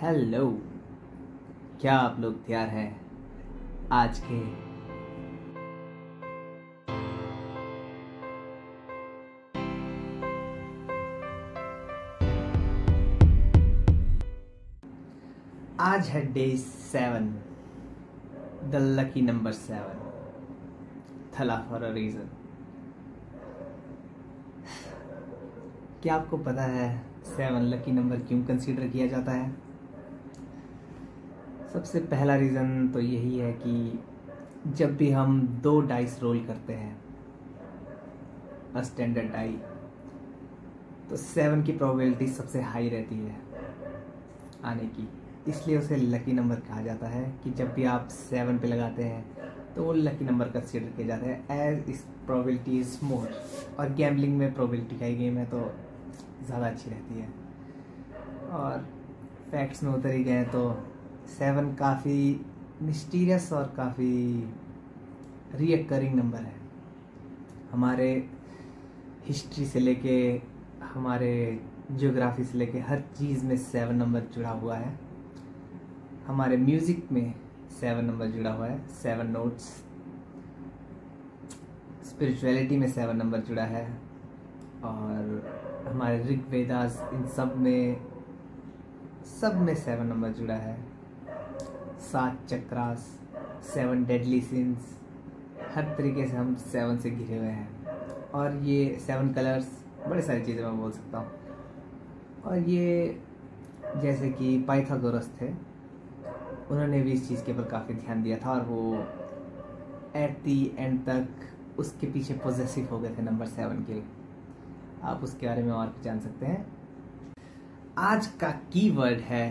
Hello, क्या आप लोग तैयार हैं आज के आज है डे 7, द लकी नंबर 7, थला फॉर अ रीजन। क्या आपको पता है 7 लकी नंबर क्यों कंसीडर किया जाता है? सबसे पहला रीज़न तो यही है कि जब भी हम 2 डाइस रोल करते हैं, स्टैंडर्ड डाई, तो 7 की प्रोबेबिलिटी सबसे हाई रहती है आने की। इसलिए उसे लकी नंबर कहा जाता है कि जब भी आप 7 पे लगाते हैं तो वो लकी नंबर कंसीडर किया जाता है एज इस प्रोबेबिलिटी इज मोर। और गैम्बलिंग में प्रोबेबिलिटी का ही गेम है तो ज़्यादा अच्छी रहती है। और फैक्ट्स में उतर ही गए तो 7 काफ़ी मिस्टीरियस और काफ़ी रिकरिंग नंबर है। हमारे हिस्ट्री से लेके हमारे जियोग्राफी से लेके हर चीज़ में 7 नंबर जुड़ा हुआ है। हमारे म्यूज़िक में 7 नंबर जुड़ा हुआ है, 7 नोट्स। स्पिरिचुअलिटी में 7 नंबर जुड़ा है। और हमारे ऋग वेदास इन सब में 7 नंबर जुड़ा है। 7 चक्रास, 7 डेडली सिंस, हर तरीके से हम 7 से घिरे हुए हैं। और ये 7 कलर्स, बड़ी सारी चीज़ें मैं बोल सकता हूँ। और ये जैसे कि पाइथागोरस थे, उन्होंने भी इस चीज़ के ऊपर काफ़ी ध्यान दिया था और वो एट दी एंड तक उसके पीछे पॉजेसिव हो गए थे नंबर 7 के। आप उसके बारे में और भी जान सकते हैं। आज का कीवर्ड है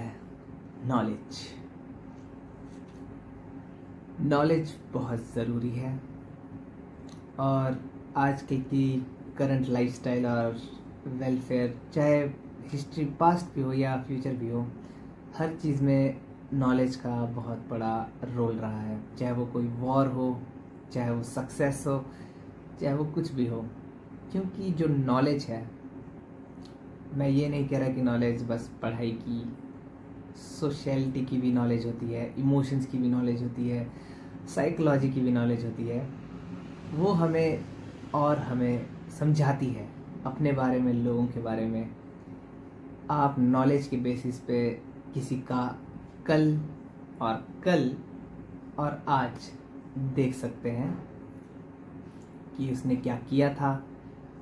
नॉलेज। नॉलेज बहुत ज़रूरी है और आजकल की करंट लाइफस्टाइल और वेलफेयर, चाहे हिस्ट्री पास्ट भी हो या फ्यूचर भी हो, हर चीज़ में नॉलेज का बहुत बड़ा रोल रहा है। चाहे वो कोई वॉर हो, चाहे वो सक्सेस हो, चाहे वो कुछ भी हो। क्योंकि जो नॉलेज है, मैं ये नहीं कह रहा कि नॉलेज बस पढ़ाई की, सोशलिटी की भी नॉलेज होती है, इमोशंस की भी नॉलेज होती है, साइकोलॉजी की भी नॉलेज होती है। वो हमें समझाती है अपने बारे में, लोगों के बारे में। आप नॉलेज के बेसिस पे किसी का कल और आज देख सकते हैं कि उसने क्या किया था,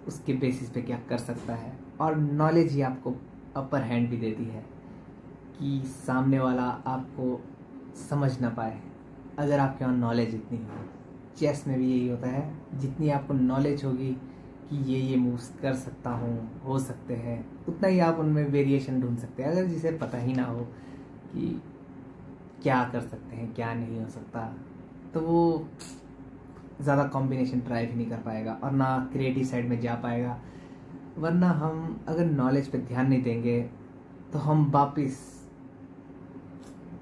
उसके बेसिस पे क्या कर सकता है। और नॉलेज ही आपको अपर हैंड भी देती है कि सामने वाला आपको समझ ना पाए, अगर आपके वहाँ नॉलेज इतनी हो। चेस में भी यही होता है, जितनी आपको नॉलेज होगी कि ये मूव्स कर सकता हूँ, हो सकते हैं, उतना ही आप उनमें वेरिएशन ढूंढ सकते हैं। अगर जिसे पता ही ना हो कि क्या कर सकते हैं, क्या नहीं हो सकता, तो वो ज़्यादा कॉम्बिनेशन ट्राई भी नहीं कर पाएगा और ना क्रिएटिव साइड में जा पाएगा। वरना हम अगर नॉलेज पे ध्यान नहीं देंगे तो हम वापस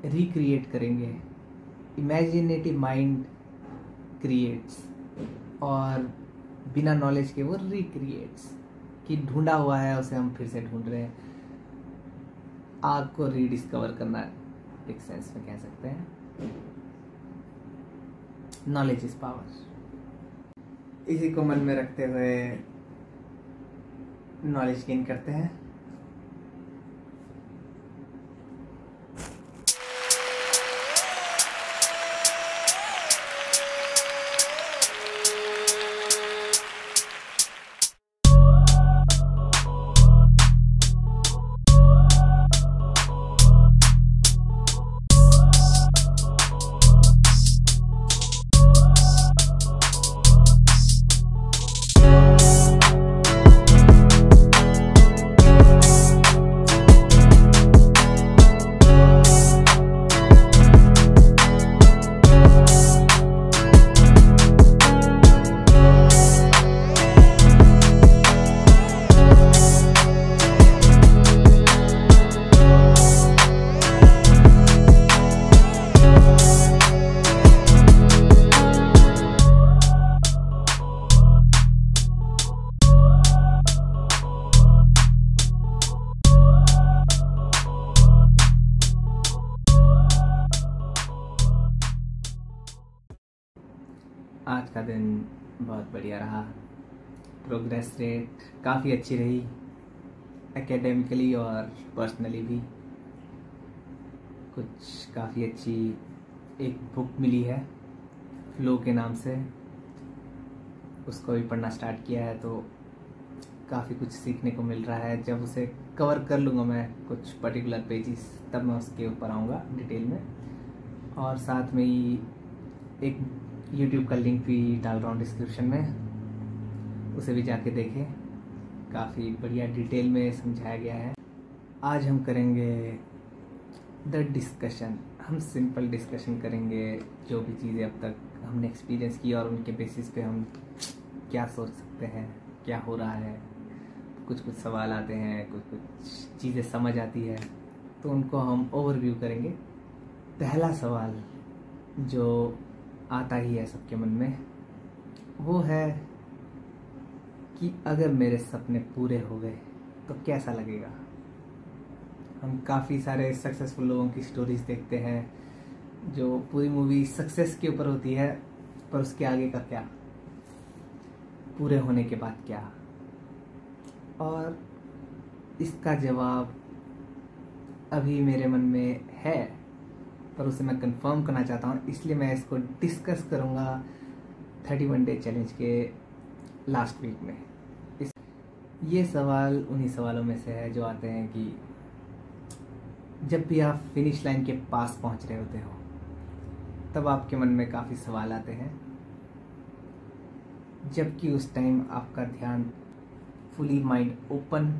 रिक्रिएट करेंगे। इमेजिनेटिव माइंड क्रिएट्स और बिना नॉलेज के वो रिक्रिएट्स, कि ढूंढा हुआ है उसे हम फिर से ढूंढ रहे हैं। आग को रीडिस्कवर करना एक सेंस में कह सकते हैं। Knowledge is power. इसी को मन में रखते हुए नॉलेज गेन करते हैं। आज का दिन बहुत बढ़िया रहा। प्रोग्रेस रेट काफ़ी अच्छी रही, एकेडमिकली और पर्सनली भी। कुछ काफ़ी अच्छी एक बुक मिली है फ्लो के नाम से, उसको भी पढ़ना स्टार्ट किया है, तो काफ़ी कुछ सीखने को मिल रहा है। जब उसे कवर कर लूँगा मैं कुछ पर्टिकुलर पेजेस, तब मैं उसके ऊपर आऊँगा डिटेल में। और साथ में ही एक यूट्यूब का लिंक भी डाल रहा हूँ डिस्क्रिप्शन में, उसे भी जाके देखें, काफ़ी बढ़िया डिटेल में समझाया गया है। आज हम करेंगे द डिस्कशन। हम सिंपल डिस्कशन करेंगे, जो भी चीज़ें अब तक हमने एक्सपीरियंस की और उनके बेसिस पे हम क्या सोच सकते हैं, क्या हो रहा है। कुछ कुछ सवाल आते हैं, कुछ कुछ चीज़ें समझ आती है, तो उनको हम ओवरव्यू करेंगे। पहला सवाल जो आता ही है सबके मन में, वो है कि अगर मेरे सपने पूरे हो गए तो कैसा लगेगा। हम काफ़ी सारे सक्सेसफुल लोगों की स्टोरीज देखते हैं जो पूरी मूवी सक्सेस के ऊपर होती है, पर उसके आगे का क्या, पूरे होने के बाद क्या। और इसका जवाब अभी मेरे मन में है, पर उसे मैं कंफर्म करना चाहता हूँ, इसलिए मैं इसको डिस्कस करूँगा 31 डे चैलेंज के लास्ट वीक में। ये सवाल उन्हीं सवालों में से है जो आते हैं कि जब भी आप फिनिश लाइन के पास पहुँच रहे होते हो, तब आपके मन में काफ़ी सवाल आते हैं, जबकि उस टाइम आपका ध्यान फुली माइंड ओपन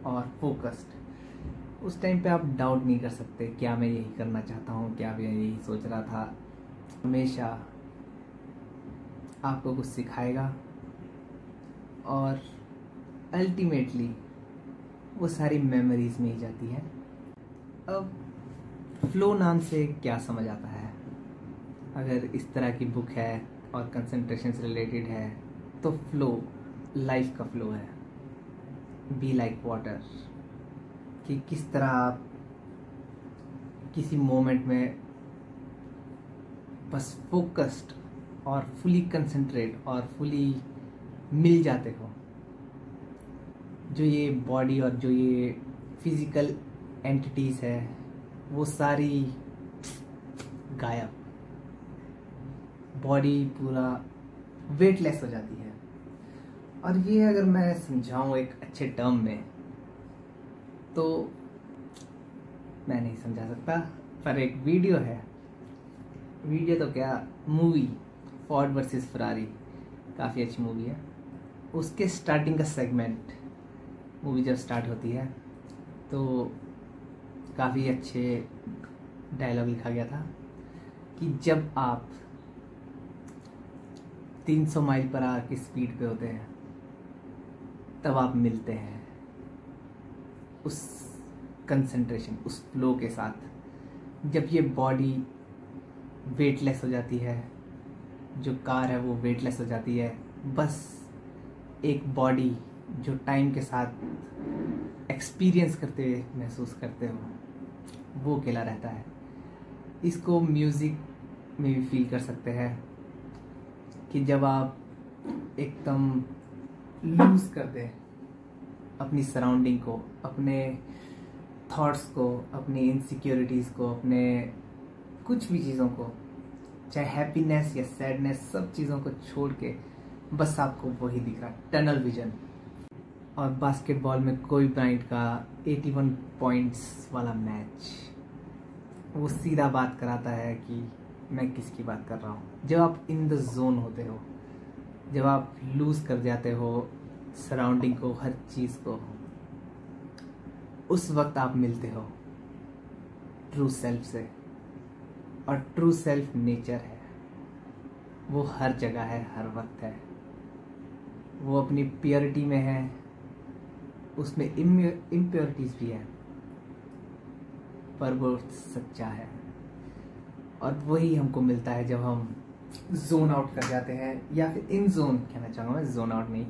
और फोकस्ड। उस टाइम पे आप डाउट नहीं कर सकते, क्या मैं यही करना चाहता हूँ, क्या मैं यही सोच रहा था। हमेशा आपको कुछ सिखाएगा और अल्टीमेटली वो सारी मेमोरीज में ही जाती है। अब फ्लो नाम से क्या समझ आता है? अगर इस तरह की बुक है और कंसंट्रेशन से रिलेटेड है, तो फ्लो लाइफ का फ्लो है। बी लाइक वाटर, कि किस तरह आप किसी मोमेंट में बस फोकस्ड और फुली कंसंट्रेट और फुली मिल जाते हो। जो ये बॉडी और जो ये फिजिकल एंटिटीज़ है, वो सारी गायब, बॉडी पूरा वेटलेस हो जाती है। और ये अगर मैं समझाऊं एक अच्छे टर्म में, तो मैं नहीं समझा सकता, पर एक वीडियो है, वीडियो तो क्या, मूवी फोर्ड वर्सेस फरारी, काफ़ी अच्छी मूवी है। उसके स्टार्टिंग का सेगमेंट, मूवी जब स्टार्ट होती है तो काफ़ी अच्छे डायलॉग लिखा गया था कि जब आप 300 माइल पर आवर की स्पीड पे होते हैं, तब आप मिलते हैं उस कंसंट्रेशन, उस फ्लो के साथ। जब ये बॉडी वेटलेस हो जाती है, जो कार है वो वेटलेस हो जाती है, बस एक बॉडी जो टाइम के साथ एक्सपीरियंस करते हुए महसूस करते हो, वो अकेला रहता है। इसको म्यूज़िक में भी फील कर सकते हैं कि जब आप एकदम लूज कर दें अपनी सराउंडिंग को, अपने थॉट्स को, अपनी इनसिक्योरिटीज़ को, अपने कुछ भी चीज़ों को, चाहे हैप्पीनेस या सैडनेस, सब चीज़ों को छोड़ के बस आपको वही दिख रहा, टनल विजन। और बास्केटबॉल में कोई ब्राइंट का 81 पॉइंट्स वाला मैच, वो सीधा बात कराता है कि मैं किसकी बात कर रहा हूँ। जब आप इन द जोन होते हो, जब आप लूज कर जाते हो सराउंडिंग को, हर चीज़ को, उस वक्त आप मिलते हो ट्रू सेल्फ से। और ट्रू सेल्फ नेचर है, वो हर जगह है, हर वक्त है, वो अपनी प्योरिटी में है, उसमें इम्प्योरिटीज भी है, पर वो सच्चा है। और वही हमको मिलता है जब हम जोन आउट कर जाते हैं, या फिर इन जोन कहना चाहूँगा मैं, जोन आउट नहीं,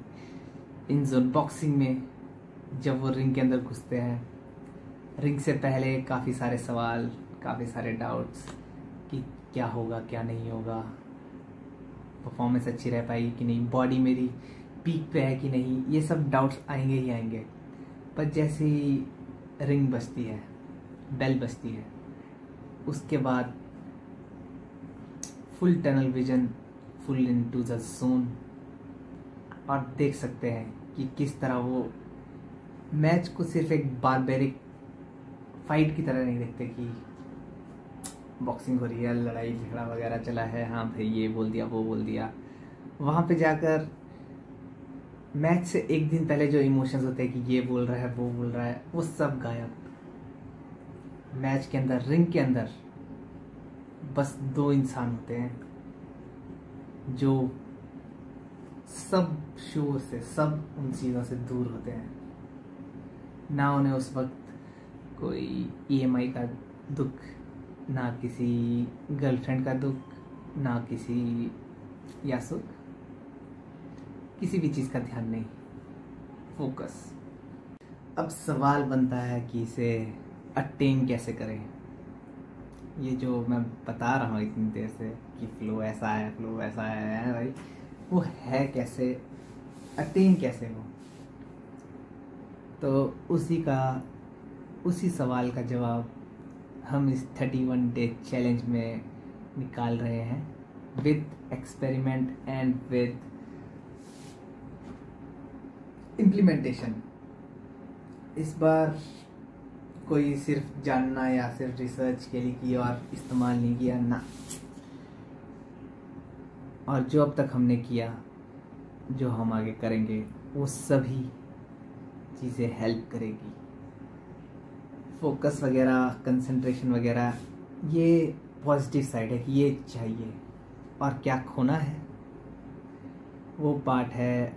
इन जोन। बॉक्सिंग में जब वो रिंग के अंदर घुसते हैं, रिंग से पहले काफ़ी सारे सवाल, काफ़ी सारे डाउट्स कि क्या होगा क्या नहीं होगा, परफॉर्मेंस अच्छी रह पाएगी कि नहीं, बॉडी मेरी पीक पे है कि नहीं, ये सब डाउट्स आएंगे ही आएंगे। पर जैसे ही रिंग बजती है, बेल बजती है, उसके बाद full tunnel vision, full into the zone, और देख सकते हैं कि किस तरह वो मैच को सिर्फ एक बारबेरिक फाइट की तरह नहीं देखते कि बॉक्सिंग हो रही है, लड़ाई झगड़ा वगैरह चला है, हाँ भाई ये बोल दिया वो बोल दिया। वहाँ पे जाकर मैच से एक दिन पहले जो इमोशंस होते हैं कि ये बोल रहा है वो बोल रहा है, वो सब गायब। मैच के अंदर, रिंग के अंदर बस दो इंसान होते हैं जो सब शोर से, सब उन चीज़ों से दूर होते हैं। ना उन्हें उस वक्त कोई EMI का दुख, ना किसी गर्लफ्रेंड का दुख, ना किसी या सुख, किसी भी चीज़ का ध्यान नहीं, फोकस। अब सवाल बनता है कि इसे अटेन कैसे करें। ये जो मैं बता रहा हूँ इतनी देर से कि फ्लो ऐसा है, फ्लो ऐसा है भाई, वो है कैसे, अटेन कैसे हो। तो उसी सवाल का जवाब हम इस 31 डे चैलेंज में निकाल रहे हैं, with experiment and with implementation. इस बार कोई सिर्फ जानना या सिर्फ रिसर्च के लिए किया और इस्तेमाल नहीं किया ना, और जो अब तक हमने किया, जो हम आगे करेंगे, वो सभी चीज़ें हेल्प करेगी। फोकस वगैरह, कंसंट्रेशन वगैरह, ये पॉजिटिव साइड है कि ये चाहिए। और क्या खोना है, वो पार्ट है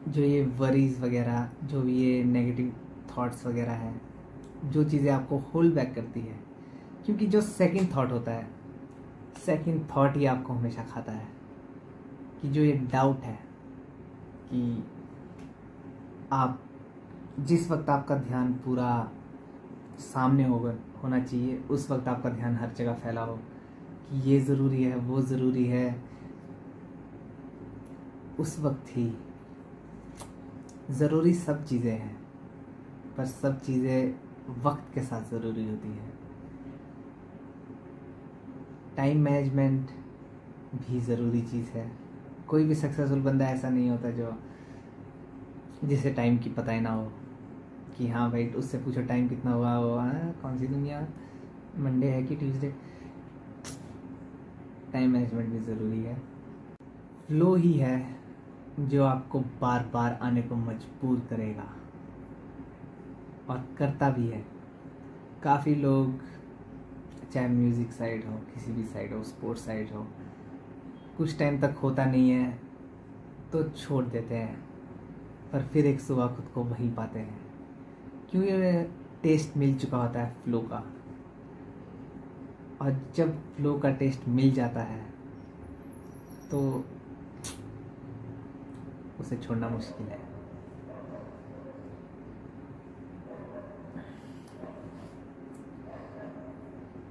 जो ये वरीज वगैरह, जो ये नेगेटिव थॉट्स वगैरह हैं, जो चीज़ें आपको होल्ड बैक करती है। क्योंकि जो सेकंड थॉट होता है, सेकंड थॉट ही आपको हमेशा खाता है। कि जो ये डाउट है कि आप जिस वक्त आपका ध्यान पूरा सामने होना चाहिए, उस वक्त आपका ध्यान हर जगह फैला हो कि ये ज़रूरी है, वो ज़रूरी है, उस वक्त ही ज़रूरी सब चीज़ें हैं, पर सब चीज़ें वक्त के साथ ज़रूरी होती है। टाइम मैनेजमेंट भी ज़रूरी चीज़ है। कोई भी सक्सेसफुल बंदा ऐसा नहीं होता जिसे टाइम की पता ही ना हो कि हाँ भाई उससे पूछो टाइम कितना हुआ, वो कौन सी दुनिया, मंडे है कि ट्यूसडे। टाइम मैनेजमेंट भी ज़रूरी है। फ्लो ही है जो आपको बार बार आने को मजबूर करेगा, और करता भी है। काफ़ी लोग, चाहे म्यूज़िक साइड हो, किसी भी साइड हो, स्पोर्ट्स साइड हो, कुछ टाइम तक होता नहीं है तो छोड़ देते हैं, पर फिर एक सुबह खुद को वहीं पाते हैं, क्योंकि टेस्ट मिल चुका होता है फ्लो का। और जब फ्लो का टेस्ट मिल जाता है तो उसे छोड़ना मुश्किल है।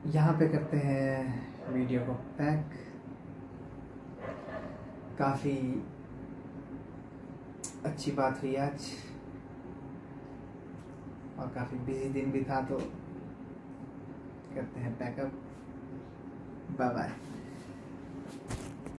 यहाँ पे करते हैं वीडियो को पैक। काफ़ी अच्छी बात हुई आज, और काफ़ी बिजी दिन भी था, तो करते हैं पैकअप। Bye bye.